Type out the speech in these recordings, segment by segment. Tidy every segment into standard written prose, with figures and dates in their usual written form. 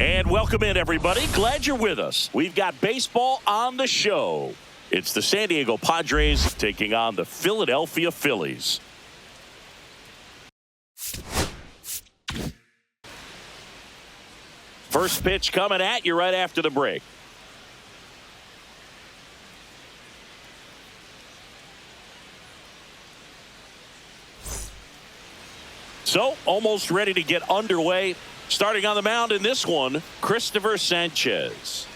And welcome in, everybody. Glad you're with us. We've got baseball on the show. It's the San Diego Padres taking on the Philadelphia Phillies. First pitch coming at you right after the break. So, almost ready to get underway. Starting on the mound in this one, Christopher Sanchez.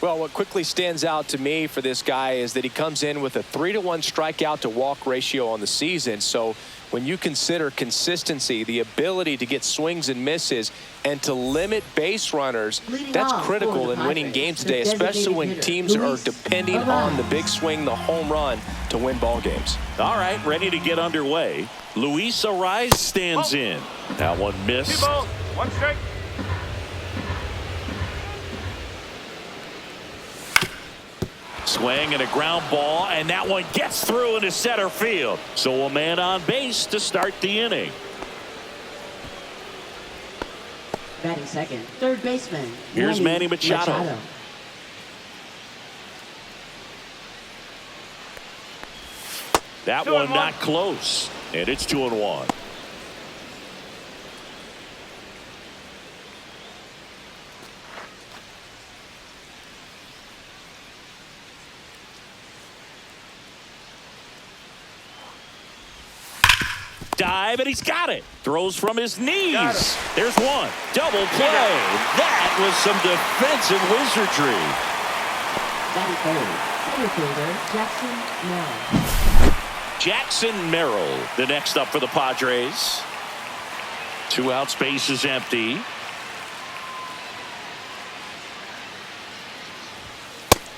Well, what quickly stands out to me for this guy is that he comes in with a 3-to-1 strikeout to walk ratio on the season. So when you consider consistency, the ability to get swings and misses, and to limit base runners, that's critical in winning games today, especially when teams are depending on the big swing, the home run, to win ball games. All right, ready to get underway. Luis Arraez stands in. That one missed. 2 balls, 1 strike. Swing and a ground ball, and that one gets through into center field. So a man on base to start the inning. Batting second, third baseman. Here's Manny Machado. That one not close, and it's 2-1. Dive, and he's got it. Throws from his knees. There's one. Double play. That was some defensive wizardry. Batting third, center fielder, Jackson Jackson Merrill. Merrill, the next up for the Padres. 2 outs, base is empty.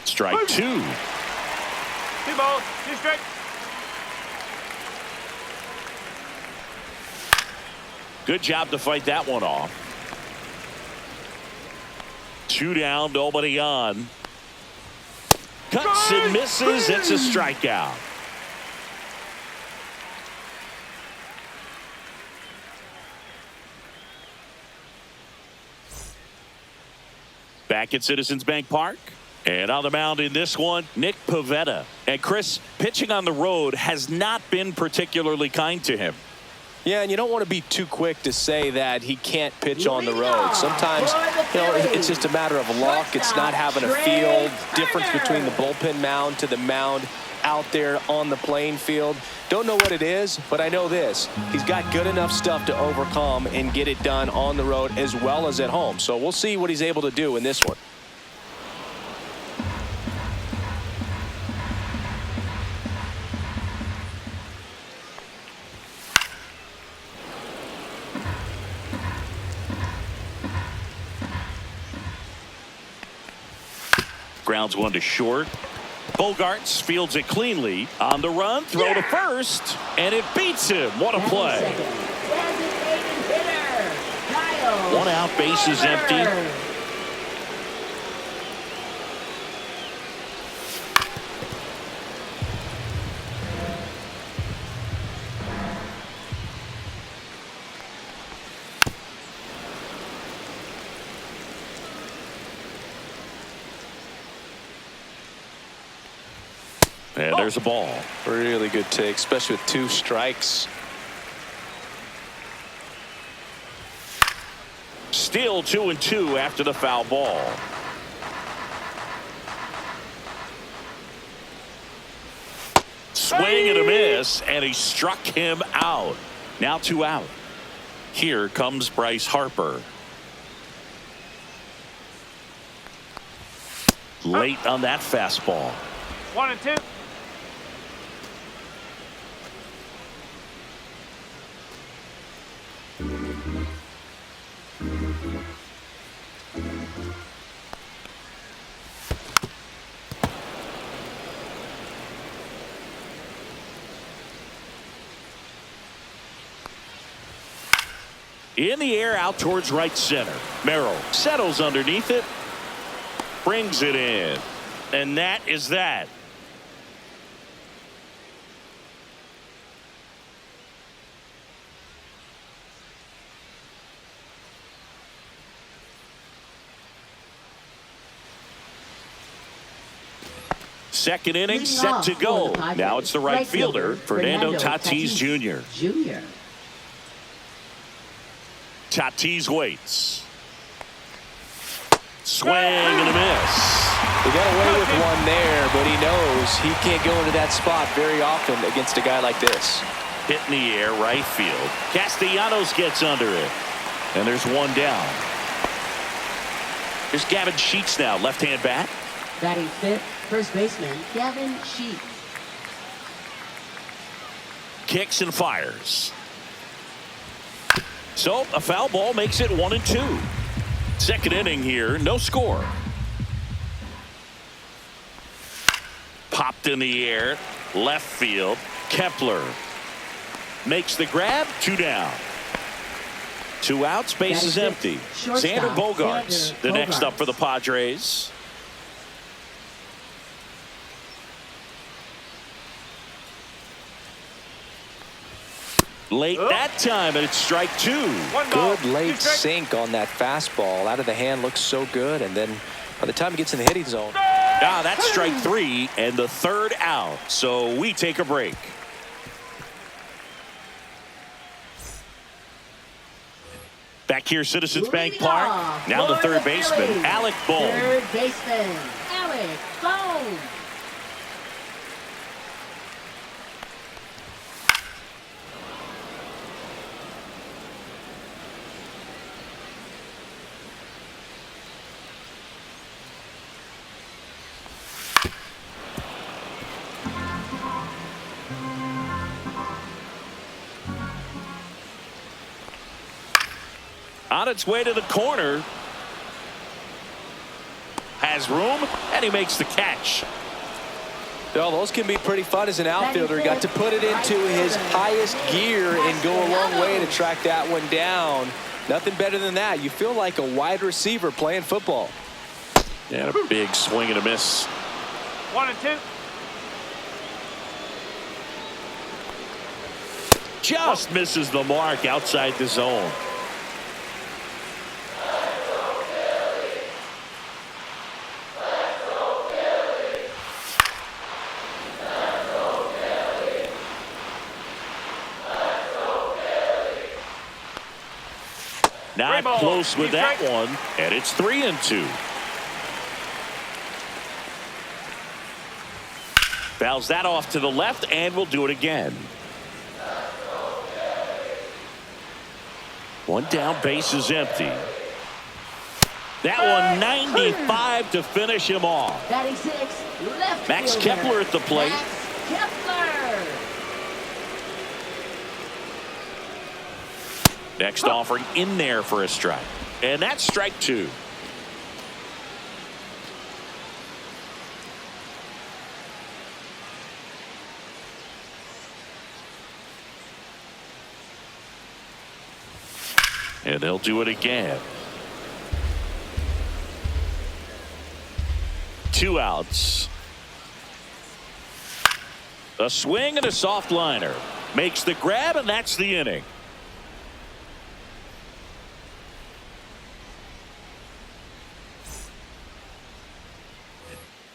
Strike 2. 2 balls, 2 strikes. Good job to fight that one off. 2 down, nobody on. Cuts and misses. It's a strikeout. Back at Citizens Bank Park. And on the mound in this one, Nick Pivetta. And Chris, pitching on the road has not been particularly kind to him. Yeah, and you don't want to be too quick to say that he can't pitch on the road. Sometimes, it's just a matter of luck. It's not having a feel. Difference between the bullpen mound to the mound out there on the playing field. Don't know what it is, but I know this. He's got good enough stuff to overcome and get it done on the road as well as at home. So we'll see what he's able to do in this one. Grounds one to short. Bogarts fields it cleanly. On the run, throw to first, and it beats him. What a play. 1 out, base is empty. And there's a ball. Really good take, especially with 2 strikes. Still 2-2 after the foul ball. Swing and a miss, and he struck him out. Now 2 out. Here comes Bryce Harper. Late on that fastball. 1-2. In the air out towards right center. Merrill settles underneath it. Brings it in. And that is that. Second inning Leading set off to for go. the Padres, Now it's the right fielder, Fernando Tatis Tatis Jr. Jr. Tatis waits. Swing and a miss. He got away with one there, but he knows he can't go into that spot very often against a guy like this. Hit in the air, right field. Castellanos gets under it. And there's one down. Here's Gavin Sheets now, left-hand bat. Batting fifth, first baseman Gavin Sheets. Kicks and fires. So a foul ball makes it 1-2. Second inning here, no score. Popped in the air, left field. Kepler makes the grab, 2 down. 2 outs, base is empty. Xander Bogaerts, the next up for the Padres. Late that time, and it's strike 2. Good late sink on that fastball. Out of the hand, looks so good, and then by the time he gets in the hitting zone. Ah, that's strike 3 and the third out. So we take a break. Back here, Citizens Bank Park. Now the third baseman, Alec Bohm. Third baseman, Alec Bohm. On its way to the corner. Has room, and he makes the catch. Well, those can be pretty fun as an outfielder. He got to put it into his highest gear and go a long way to track that one down. Nothing better than that. You feel like a wide receiver playing football. And a big swing and a miss. 1-2. Just misses the mark outside the zone. Not close with that one, and it's 3-2. Fouls that off to the left, and we'll do it again. One down, base is empty. That one 95 to finish him off. Batting sixth, left Max fielder, Kepler at the plate. Max Kepler. Next offering in there for a strike. And that's strike 2. And they'll do it again. 2 outs. A swing and a soft liner. Makes the grab, and that's the inning.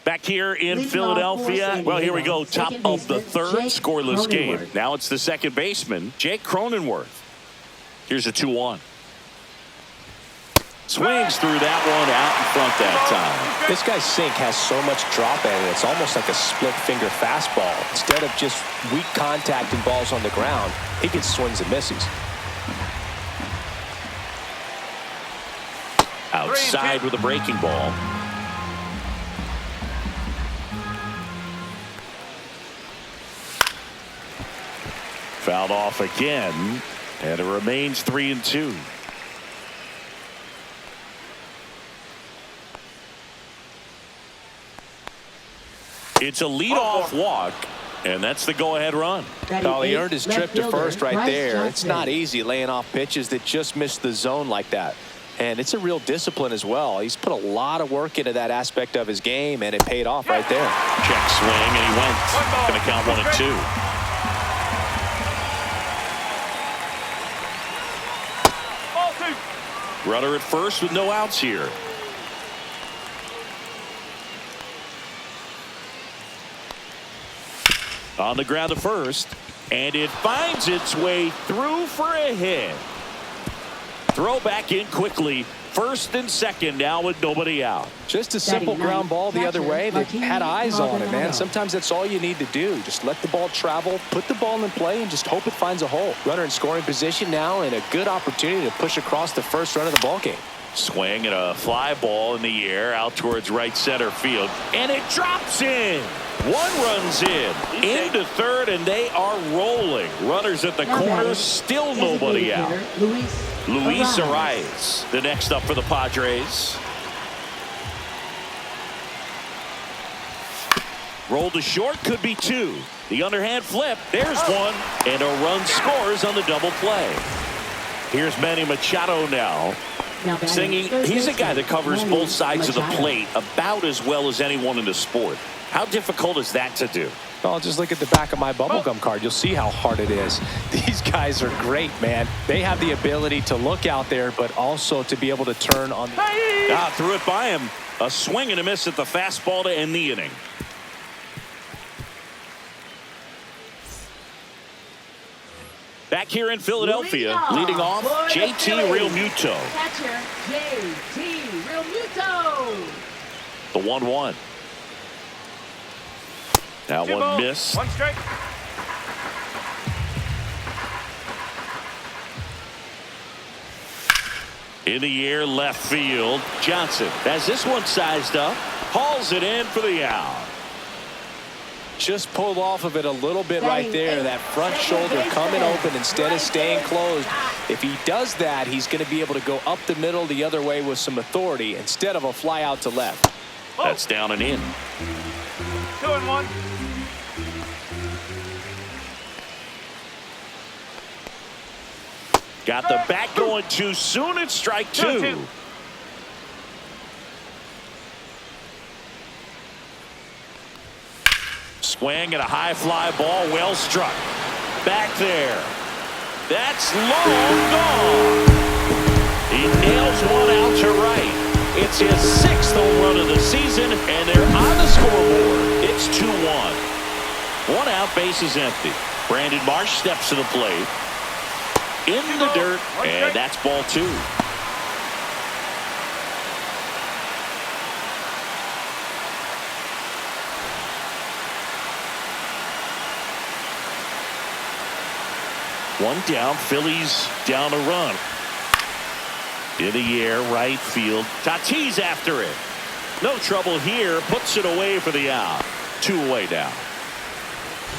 Back here in Philadelphia. Well, here we go. Top of the third, scoreless game. Now it's the second baseman, Jake Cronenworth. Here's a 2-1. Swings through that one out in front that time. This guy's sink has so much drop in it. It's almost like a split finger fastball. Instead of just weak contact and balls on the ground, he gets swings and misses. Outside with a breaking ball. Fouled off again, and it remains 3-2. It's a leadoff walk, and that's the go-ahead run. Oh, he earned his trip to first right there. It's not easy laying off pitches that just miss the zone like that. And it's a real discipline as well. He's put a lot of work into that aspect of his game, and it paid off right there. Check swing, and he went. Going to count 1-2. Runner at first with no outs here. On the ground to first, and it finds its way through for a hit. Throw back in quickly. First and second now with nobody out. Just a simple ground ball the other way. They had eyes on it, man. Sometimes that's all you need to do. Just let the ball travel, put the ball in play, and just hope it finds a hole. Runner in scoring position now, and a good opportunity to push across the first run of the ball game. Swing and a fly ball in the air out towards right center field, and it drops in. One runs in into third, and they are rolling. Runners at the corner, still nobody out. Luis Arias, the next up for the Padres. Rolled to short, could be two. The underhand flip, there's one, and a run scores on the double play. Here's Manny Machado now. Singing, he's a guy that covers both sides of the plate about as well as anyone in the sport. How difficult is that to do? Well, just look at the back of my bubblegum card. You'll see how hard it is. These guys are great, man. They have the ability to look out there, but also to be able to turn on. Threw it by him. A swing and a miss at the fastball to end the inning. Back here in Philadelphia, leading off, JT Realmuto. Catcher, JT Realmuto. The 1-1. Now Two one balls, miss. one strike. In the air, left field. Johnson has this one sized up. Hauls it in for the out. Just pulled off of it a little bit right there. That front shoulder coming open instead of staying closed. If he does that, he's going to be able to go up the middle the other way with some authority instead of a fly out to left. That's down and in. 2-1. Got the bat going too soon. It's strike two. 2-2. Swing and a high fly ball, well struck. Back there. That's long gone. He nails one out to right. It's his 6th home run of the season, and they're on the scoreboard. It's 2-1. One out, base is empty. Brandon Marsh steps to the plate. In the dirt, and that's ball 2. One down, Phillies down a run. In the air, right field. Tatis after it. No trouble here, puts it away for the out. 2 away now.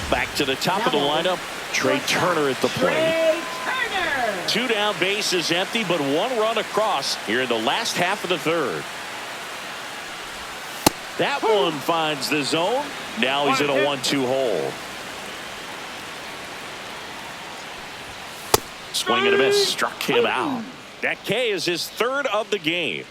Back to the top of the lineup, Trey Turner at the plate. 2 down, base is empty, but 1 run across here in the last half of the third. That one finds the zone. Now he's in a 1-2 hole. Swing and a miss, struck him out. That K is his 3rd of the game.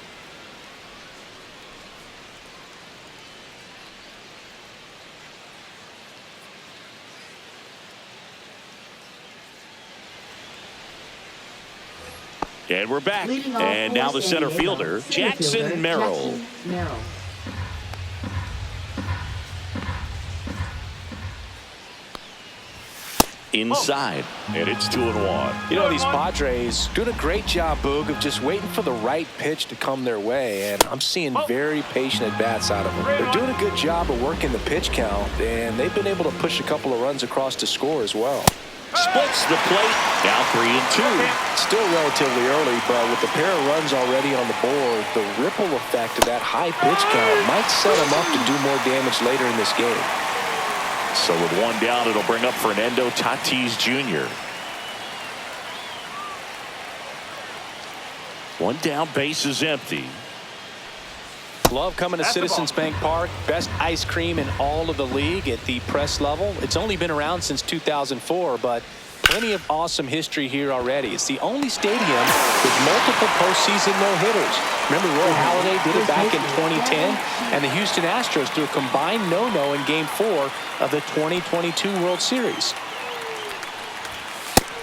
And we're back. And now the center fielder, Jackson Merrill. Inside, and it's 2-1. You know, these Padres doing a great job, Boog, of just waiting for the right pitch to come their way, and I'm seeing very patient at-bats out of them. They're doing a good job of working the pitch count, and they've been able to push a couple of runs across to score as well. Splits the plate, now 3-2. Still relatively early, but with the pair of runs already on the board, the ripple effect of that high pitch count might set them up to do more damage later in this game. So with 1 down, it'll bring up Fernando Tatis Jr. 1 down, base is empty. Love coming to Citizens Bank Park. Best ice cream in all of the league at the press level. It's only been around since 2004, but plenty of awesome history here already. It's the only stadium with multiple postseason no-hitters. Remember Roy Halladay did it back in 2010, and the Houston Astros threw a combined no-no in Game 4 of the 2022 World Series.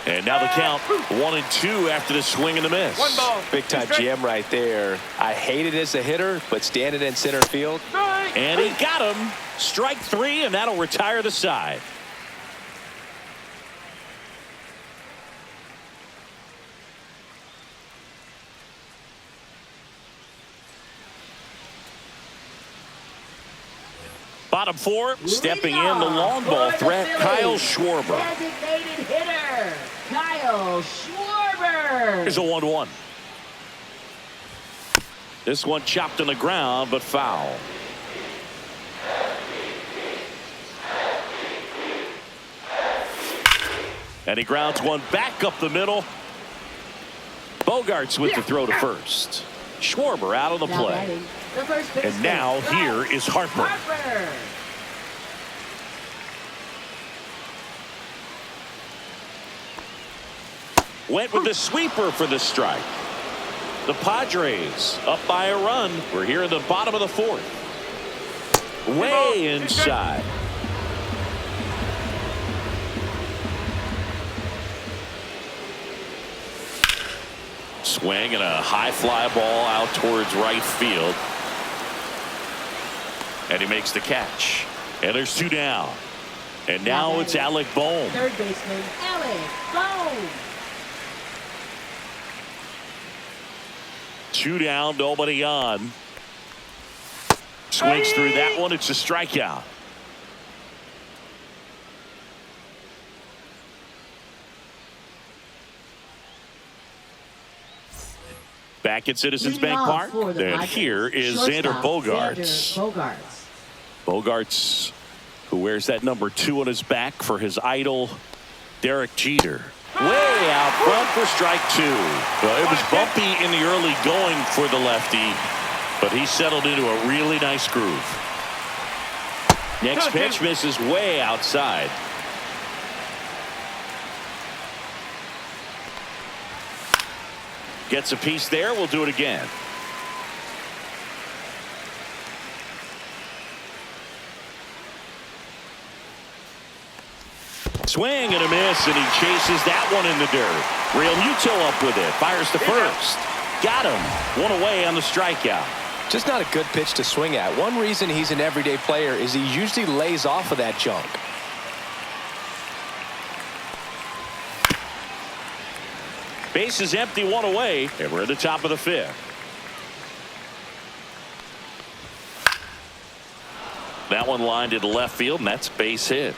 And now the count 1-2 after the swing and the miss. 1 ball. Big time jam right there. I hate it as a hitter, but standing in center field. And he got him. Strike 3, and that'll retire the side. Bottom four, stepping in the long ball threat, Kyle Schwarber. Designated hitter, Kyle Schwarber. Here's a 1-1. This one chopped on the ground, but foul. And he grounds one back up the middle. Bogarts with the throw to first. Schwarber out on the play. And now here is Harper. Went with the sweeper for the strike. The Padres up by a run. We're here in the bottom of the fourth. Way inside. Swing and a high fly ball out towards right field. And he makes the catch. And there's 2 down. And now it's Alec Bohm. Third baseman, Alec Bohm. 2 down, nobody on. Swings through that one. It's a strikeout. Back at Citizens Bank Park. And here is Xander Bogaerts. Bogaerts, who wears that number 2 on his back for his idol, Derek Jeter. Way out front for strike 2. Well, it was bumpy in the early going for the lefty, but he settled into a really nice groove. Next pitch misses way outside. Gets a piece there. We'll do it again. Swing and a miss, and he chases that one in the dirt. Real Muto up with it. Fires to first. Got him. 1 away on the strikeout. Just not a good pitch to swing at. One reason he's an everyday player is he usually lays off of that junk. Base is empty, 1 away, and we're at the top of the 5th. That one lined into left field, and that's base hit.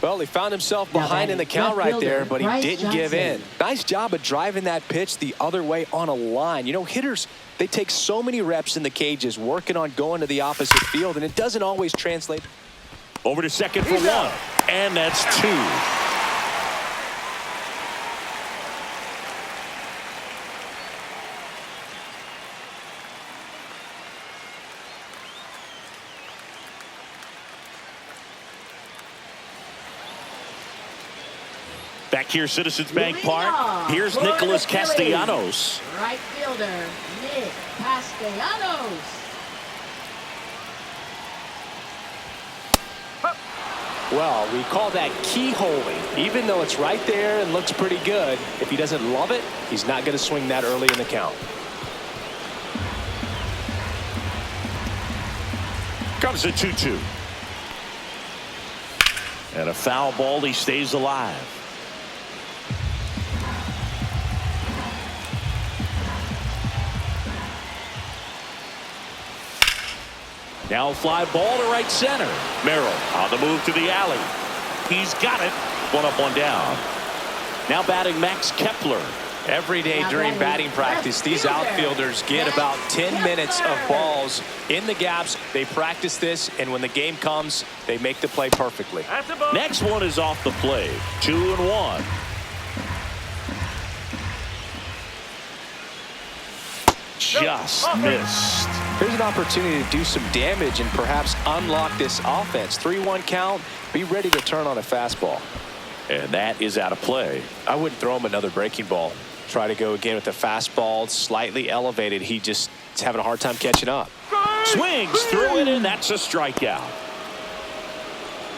Well, he found himself behind in the count right there, but he didn't give in. Nice job of driving that pitch the other way on a line. You know, hitters, they take so many reps in the cages working on going to the opposite field, and it doesn't always translate. Over to second for 1, and that's 2. Back here, Citizens Bank Park. Here's Nicholas Castellanos. Right fielder, Nick Castellanos. Well, we call that keyholing. Even though it's right there and looks pretty good, if he doesn't love it, he's not going to swing that early in the count. Comes a 2-2. And a foul ball. He stays alive. Now a fly ball to right center. Merrill on the move to the alley. He's got it. 1 up, 1 down. Now batting Max Kepler. Every day during batting practice, these outfielders get about 10 minutes of balls in the gaps. They practice this, and when the game comes, they make the play perfectly. Next one is off the plate. 2-1. Just missed. Here's an opportunity to do some damage and perhaps unlock this offense. 3-1 count. Be ready to turn on a fastball. And that is out of play. I wouldn't throw him another breaking ball. Try to go again with the fastball, slightly elevated. He just is having a hard time catching up. Swings through it, and that's a strikeout.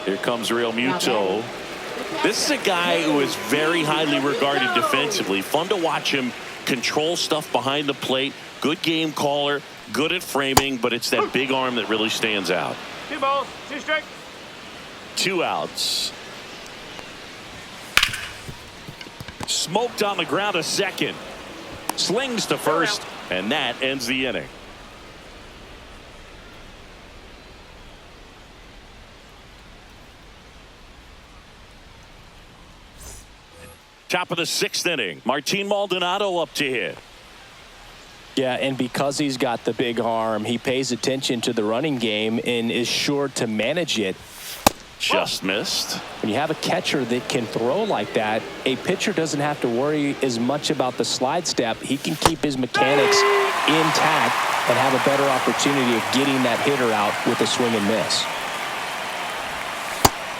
Here comes Real Muto. This is a guy who is very highly regarded defensively. Fun to watch him control stuff behind the plate. Good game caller, good at framing, but it's that big arm that really stands out. 2 balls, 2 strikes. 2 outs. Smoked on the ground a second. Slings to first, and that ends the inning. Top of the 6th inning. Martin Maldonado up to hit. Yeah, and because he's got the big arm, he pays attention to the running game and is sure to manage it. Just missed. When you have a catcher that can throw like that, a pitcher doesn't have to worry as much about the slide step. He can keep his mechanics intact and have a better opportunity of getting that hitter out with a swing and miss.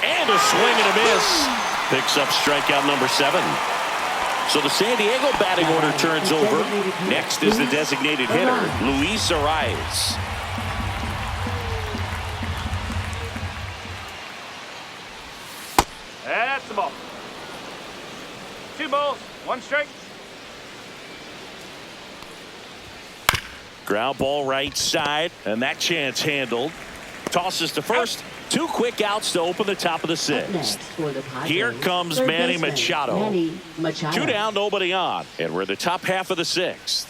And a swing and a miss. Picks up strikeout number 7. So the San Diego batting order turns over. Next is the designated hitter, Luis Arias. That's the ball. 2 balls, 1 strike. Ground ball right side, and that chance handled. Tosses to first. 2 quick outs to open the top of the 6th. Here comes Manny Machado. 2 down, nobody on. And we're in the top half of the 6th.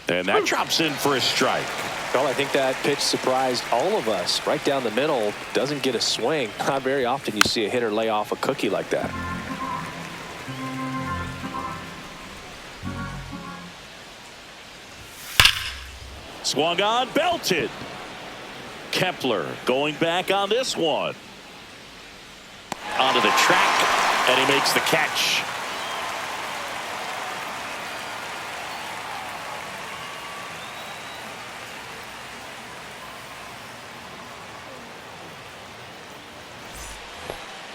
And that drops in for a strike. Well, I think that pitch surprised all of us. Right down the middle, doesn't get a swing. Not very often you see a hitter lay off a cookie like that. Swung on, belted. Kepler going back on this one. Onto the track, and he makes the catch.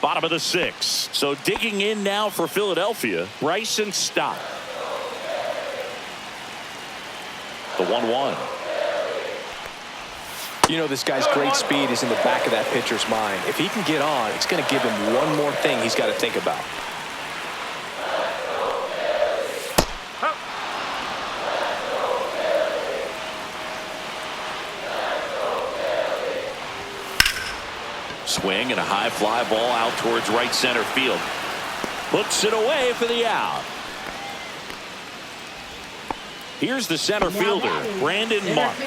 Bottom of the 6th. So digging in now for Philadelphia, Bryson Stott. The 1-1. You know, this guy's great speed is in the back of that pitcher's mind. If he can get on, it's going to give him one more thing he's got to think about. Swing and a high fly ball out towards right center field. Puts it away for the out. Here's the center fielder, Brandon Marsh.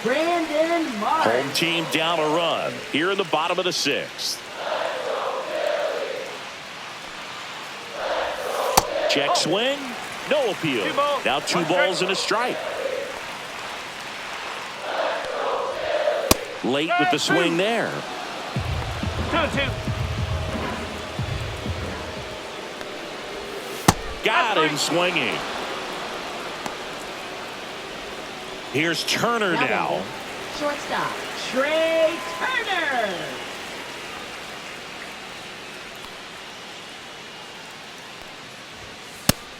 Home team down a run here in the bottom of the 6th. Check swing, no appeal. Now 2 balls and a strike. Late with the swing there. 2-2. Got him swinging. Here's Turner now. Shortstop, Trey Turner.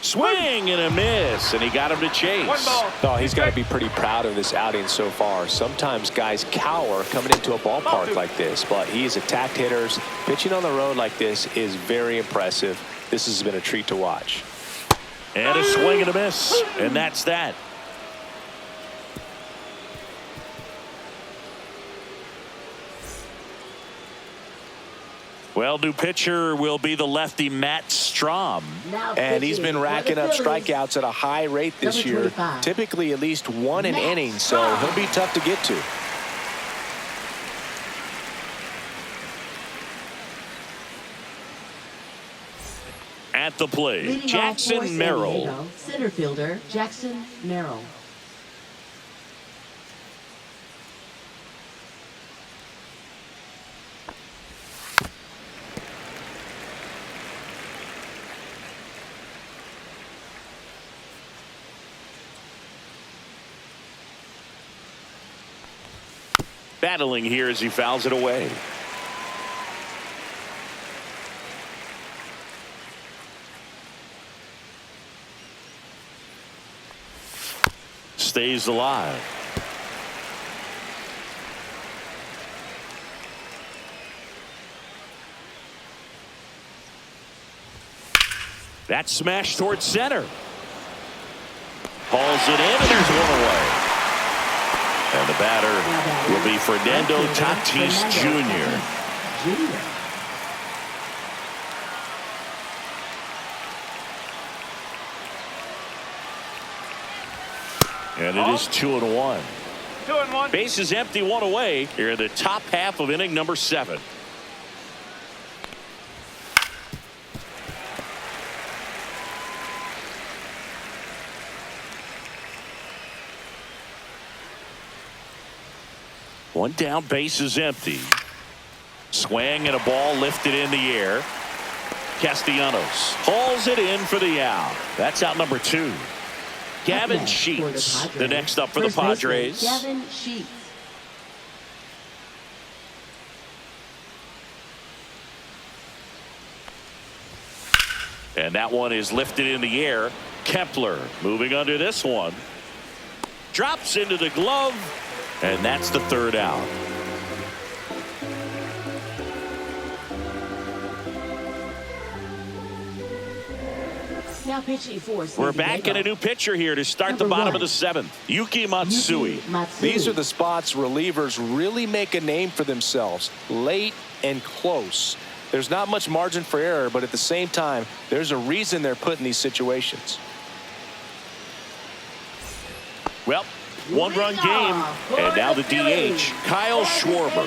Swing and a miss, and he got him to chase. 1 ball. Oh, he's got to be pretty proud of this outing so far. Sometimes guys cower coming into a ballpark like this, but he's attacked hitters. Pitching on the road like this is very impressive. This has been a treat to watch. And a swing and a miss, and that's that. Well, new pitcher will be the lefty Matt Strahm. And he's been racking up strikeouts at a high rate this year. Typically at least 1 an inning, so he'll be tough to get to. At the plate, Jackson Merrill. Center fielder, Jackson Merrill. Battling here as he fouls it away. Stays alive. That's smashed towards center. Hauls it in, and there's 1 away. And the batter will be Fernando Tatis Jr. And it is 2-1. 2-1. Base is empty, 1 away here in the top half of inning number 7. One down, base is empty. Swing and a ball lifted in the air. Castellanos hauls it in for the out. That's out number 2. Gavin Sheets, the next up for the Padres. Gavin Sheets. And that one is lifted in the air. Kepler moving under this one. Drops into the glove. And that's the 3rd out. Now pitching for We're back in a new pitcher here to start the bottom of the 7th. Yuki Matsui. These are the spots relievers really make a name for themselves. Late and close. There's not much margin for error, but at the same time, there's a reason they're put in these situations. Well, 1-run game. And now the DH, Kyle Schwarber.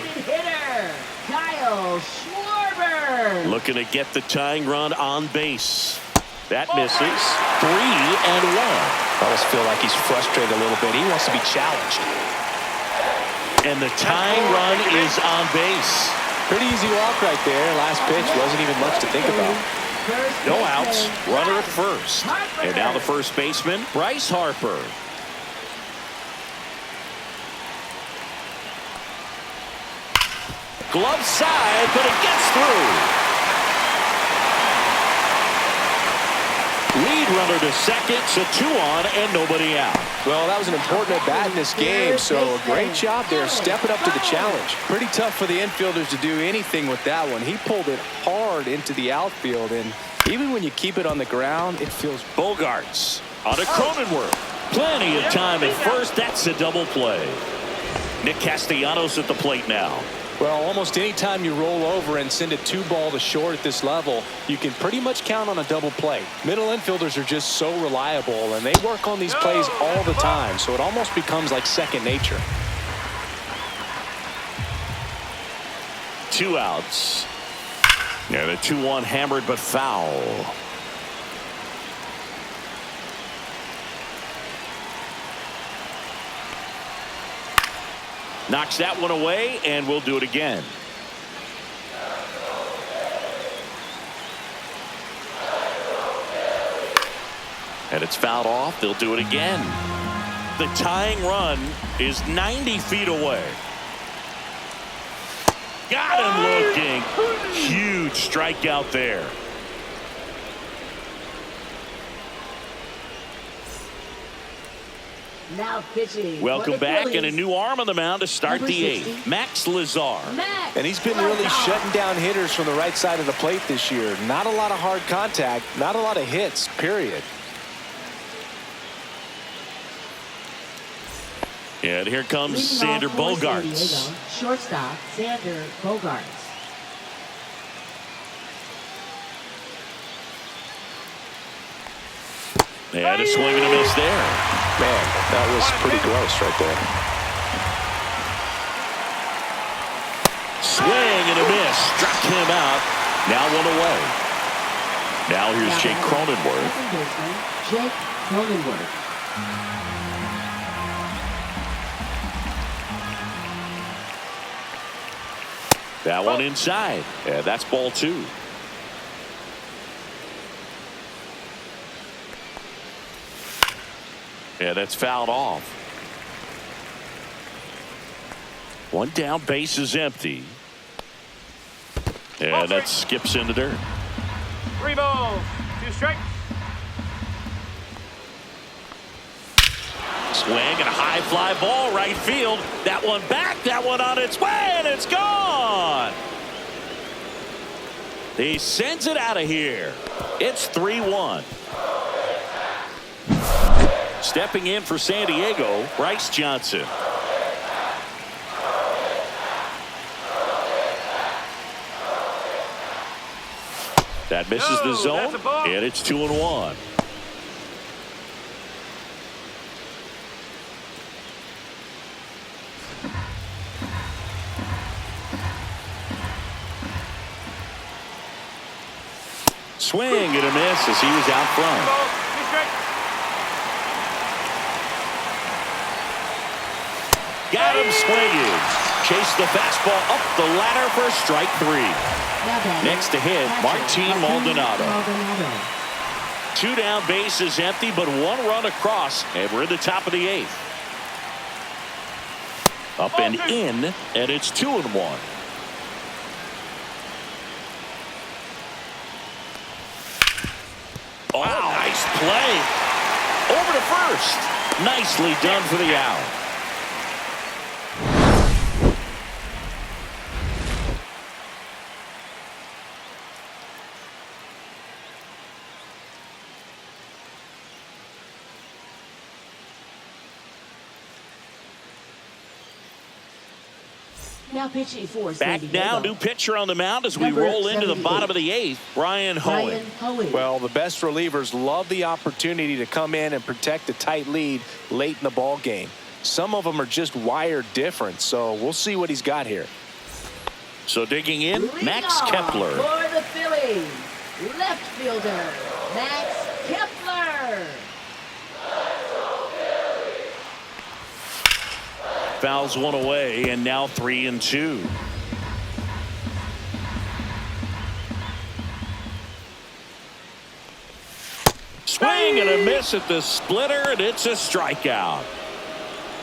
Kyle Schwarber. Looking to get the tying run on base. That misses. 3-1. I almost feel like he's frustrated a little bit. He wants to be challenged. And the tying run is on base. Pretty easy walk right there. Last pitch wasn't even much to think about. No outs. Runner at first. And now the first baseman, Bryce Harper. Glove side, but it gets through. Lead runner to second, so 2 on and nobody out. Well, that was an important at bat in this game, so a great job there stepping up to the challenge. Pretty tough for the infielders to do anything with that one. He pulled it hard into the outfield, and even when you keep it on the ground, it feels... Bogarts on a Cronenworth. Plenty of time at first. That's a double play. Nick Castellanos at the plate now. Well, almost any time you roll over and send a 2-ball to short at this level, you can pretty much count on a double play. Middle infielders are just so reliable, and they work on these plays all the time, so it almost becomes like second nature. 2 outs. And a 2-1 hammered but foul. Knocks that one away, and we'll do it again. And it's fouled off. They'll do it again. The tying run is 90 feet away. Got him looking. Huge strikeout there. Now pitching. Welcome back, and a new arm on the mound to start Number the 60. 8th. Max Lazar. And he's been really shutting down hitters from the right side of the plate this year. Not a lot of hard contact, not a lot of hits, period. And here comes Xander Bogarts. Shortstop, Xander Bogarts. And a swing and a miss there. Man, that was pretty close right there. Swing and a miss. Struck him out. Now 1 away. Now here's Jake Cronenworth. Jake Cronenworth. That one inside. And that's ball 2. And that's fouled off. 1 down, base is empty. And that skips in the dirt. 3 balls, 2 strikes. Swing and a high fly ball right field. That one back, that one on its way, and it's gone. He sends it out of here. It's 3-1. Stepping in for San Diego, Bryce Johnson. That misses the zone, and it's 2-1. Swing and a miss as he was out front. Got him swinging. Chase the fastball up the ladder for strike 3. Now batting, Next to hit, catcher, Martin Maldonado. 2 down, bases empty, but 1 run across, and we're in the top of the 8th. Up and in, and it's 2-1. Oh, nice play. Over to first. Nicely done for the out. Now pitching for Back San now, Diego. new pitcher on the mound as we Number roll into the 78. bottom of the 8th, Brian Hoeing. Well, the best relievers love the opportunity to come in and protect a tight lead late in the ball game. Some of them are just wired different, so we'll see what he's got here. So digging in, Max Leadoff Kepler. for the Phillies, left fielder Max Kepler. Fouls 1 away, and now 3-2. Swing and a miss at the splitter, and it's a strikeout.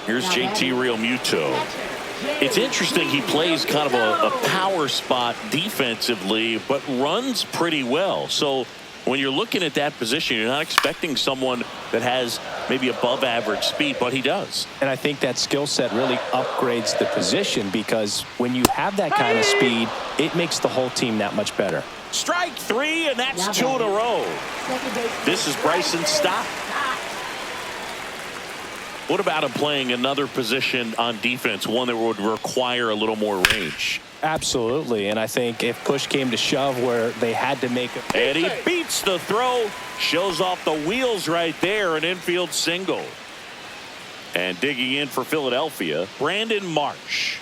Here's JT Realmuto. It's interesting, he plays kind of a power spot defensively, but runs pretty well. So when you're looking at that position, you're not expecting someone that has maybe above average speed, but he does. And I think that skill set really upgrades the position, because when you have that kind of speed, it makes the whole team that much better. Strike 3, and that's 2 in a row. This is Bryson Stott. What about him playing another position on defense, one that would require a little more range? Absolutely, and I think if push came to shove where they had to make a... And he beats the throw, shows off the wheels right there, an infield single. And digging in for Philadelphia, Brandon Marsh.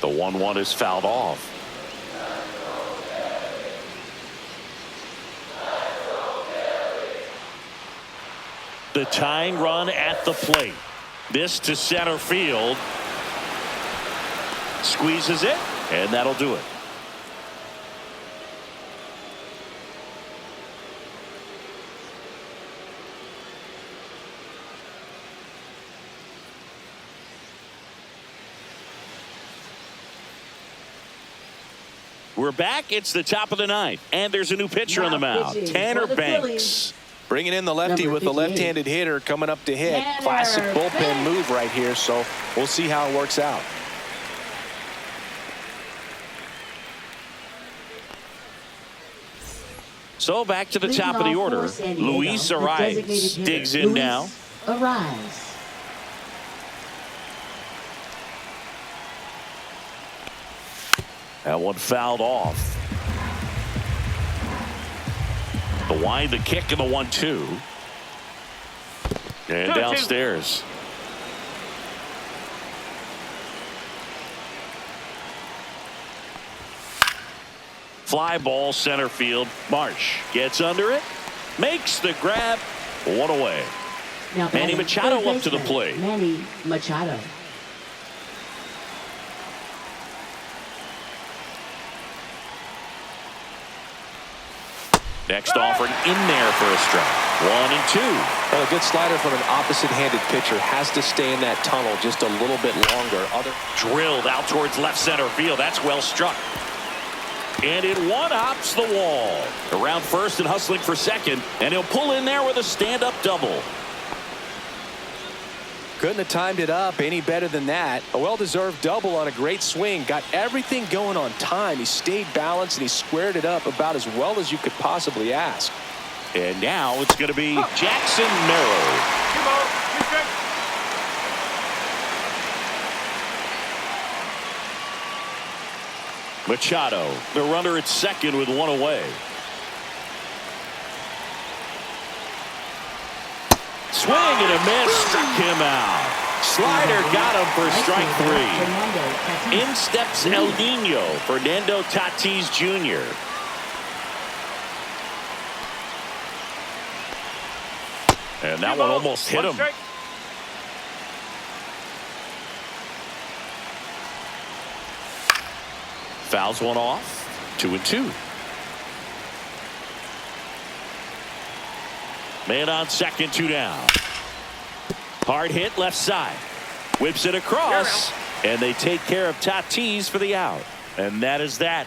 The 1-1 is fouled off. The tying run at the plate. This to center field. Squeezes it, and that'll do it. We're back. It's the top of the 9th, and there's a new pitcher on the mound, Tanner Banks. Bringing in the lefty Number with the 58. left-handed hitter coming up to hit. Tanner Classic bullpen Banks. move right here, so we'll see how it works out. So back to the top of the order. Luis Arias digs in now. Arise. That one fouled off. The wind, the kick, and the 1-2. And 2-2. downstairs. Fly ball center field. Marsh gets under it. Makes the grab. 1 away. Now Manny batting Machado third up to the baseman, plate. Manny Machado. Next offering in there for a strike. 1-2. Well, a good slider from an opposite-handed pitcher has to stay in that tunnel just a little bit longer. Drilled out towards left center field. That's well struck. And it one-hops the wall. Around first and hustling for second. And he'll pull in there with a stand-up double. Couldn't have timed it up any better than that. A well-deserved double on a great swing. Got everything going on time. He stayed balanced and he squared it up about as well as you could possibly ask. And now it's going to be Jackson Merrill. 2 balls, 2 strikes. Machado, the runner at second with 1 away. Swing and a miss, struck him out. Slider got him for strike 3. In steps El Nino, Fernando Tatis Jr. And that one almost hit 1 him. strike. Fouls one off. 2-2. Man on second, 2 down. Hard hit left side. Whips it across. And they take care of Tatis for the out. And that is that.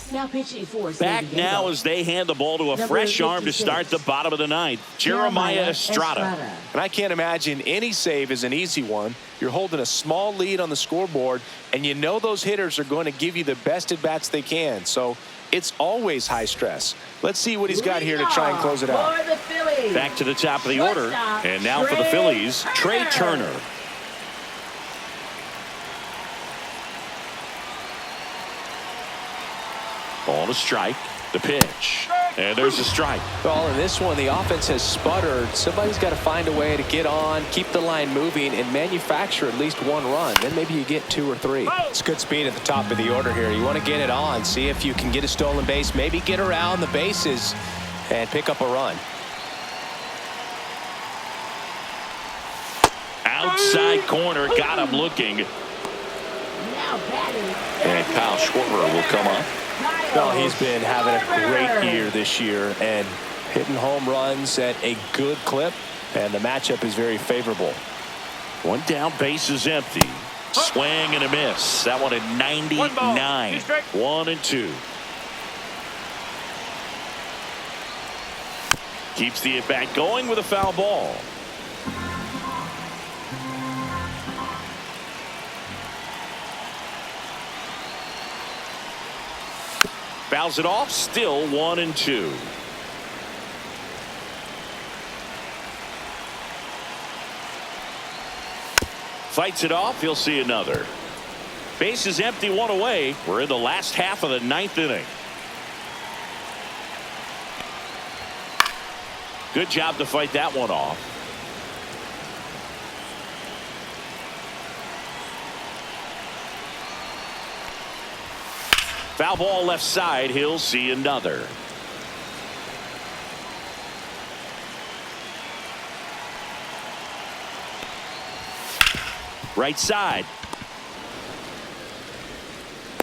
Now pitching for Back San now Diego. as they hand the ball to a Number fresh arm to 56. start the bottom of the ninth. Jeremiah Estrada. And I can't imagine any save is an easy one. You're holding a small lead on the scoreboard, and you know those hitters are going to give you the best at bats they can. So it's always high stress. Let's see what he's got here to try and close it out. For the Phillies. Back to the top of the order. Shortstop, And now for the Trey Phillies, Trey Turner. Turner. Ball to strike. The pitch. And there's a strike. Well, in this one, the offense has sputtered. Somebody's got to find a way to get on, keep the line moving, and manufacture at least one run. Then maybe you get 2 or 3. It's good speed at the top of the order here. You want to get it on, see if you can get a stolen base, maybe get around the bases and pick up a run. Outside corner. Got him looking. Now batting. And Kyle Schwarber will come up. Well, he's been having a great year this year and hitting home runs at a good clip, and the matchup is very favorable. One down, base is empty. Swing and a miss. That one at 99. 1-2. Keeps the at bat going with a foul ball. Fouls it off. Still 1-2. Fights it off. He'll see another. Base is empty, 1 away. We're in the last half of the 9th inning. Good job to fight that one off. Foul ball left side. He'll see another. Right side.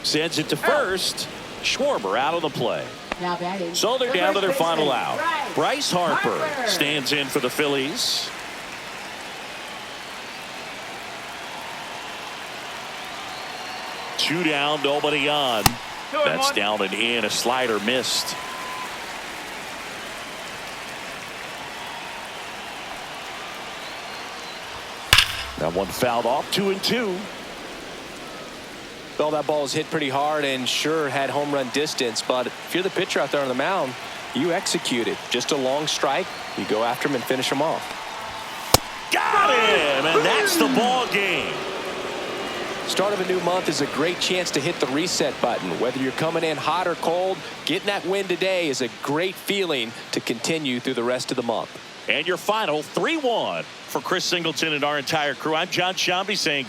Sends it to first. Schwarber out of the play. Now batting. So they're The down to their first final baseman, out. Bryce Harper stands in for the Phillies. Two down, nobody on. That's down and in. A slider missed. That one fouled off. 2-2. Well, that ball was hit pretty hard and sure had home run distance, but if you're the pitcher out there on the mound, you execute it. Just a long strike. You go after him and finish him off. Got him, and that's the ball game. Start of a new month is a great chance to hit the reset button. Whether you're coming in hot or cold, getting that win today is a great feeling to continue through the rest of the month. And your final 3-1 for Chris Singleton and our entire crew. I'm John Shambi saying